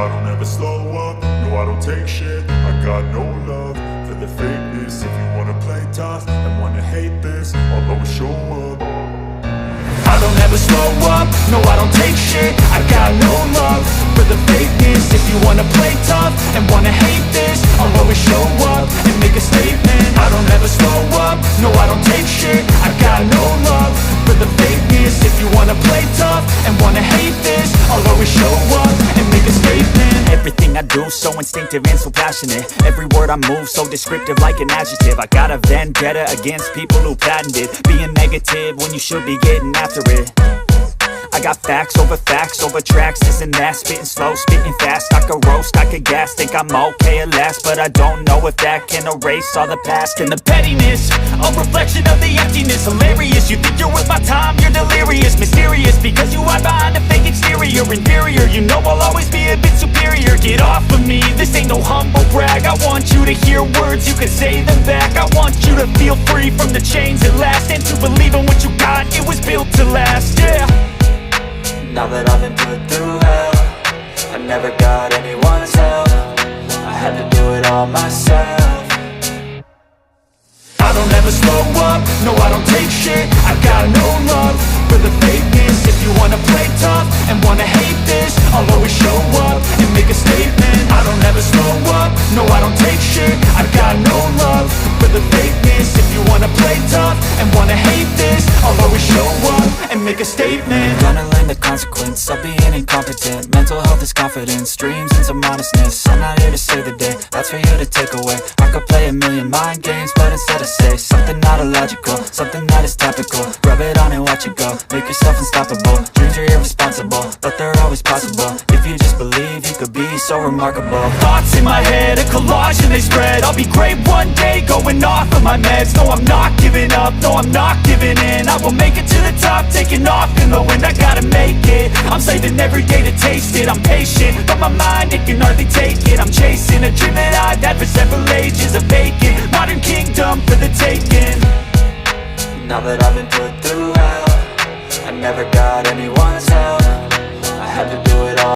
I don't ever slow up, no I don't take shit. I got no love for the fakeness. If you wanna play tough and wanna hate this, I'll always show up. I don't ever slow up, no I don't take shit. I got no love for the fakeness. If you wanna play tough and wanna hate this, I'll always show up and make a statement. I don't ever slow up, no I don't take shit. I got no love for the fakeness. If you wanna play tough and wanna hate this, I'll always show up and make a statement. Everything I do so instinctive and so passionate. Every word I move so descriptive like an adjective. I got a vendetta against people who patented being negative when you should be getting after it. I got facts over tracks, this and that. Spitting slow, spitting fast, I could roast, I could gas. Think I'm okay at last, but I don't know if that can erase all the past. And the pettiness, a reflection of the emptiness. Hilarious, you think you're worth my time, you're delirious. Mysterious, because you hide behind a fake exterior. Inferior, you know I'll always be a bit superior. Get off of me, this ain't no humble brag. I want you to hear words, you can say them back. I want you to feel free from the chains at last, and to believe in what you got, it was built to last, yeah. Now that I've been put through hell, I never got anyone's help. I had to do it all myself. I don't ever slow up, no I don't take shit. I got no love for the fakeness. If you wanna play tough and wanna hate this, I'll always show up and make a statement. I don't ever slow up, no I don't take shit. I got no love for the fakeness. If you wanna play tough and wanna hate this, I'll always show up and make a statement. Gonna learn the consequence of being incompetent. Mental health is confidence, dreams and some honestness. I'm not here to save the day, that's for you to take away. I could play a million mind games, but instead I say something not illogical, something that is topical. Rub it on and watch it go, make yourself unstoppable. Dreams are irresponsible, but they're always possible. If you just believe, you could be so remarkable. Thoughts in my head, a collage and they spread. I'll be great one day, going off of my meds. No, I'm not giving up, no, I'm not giving in. I will make it to the top, taking off in the wind. I gotta make it, I'm saving every day to taste it. I'm patient, but my mind, it can hardly take it. I'm chasing a dream that I've had for several ages. A vacant, modern kingdom for the taking. Now that I've been put through hell, I never got anyone's help.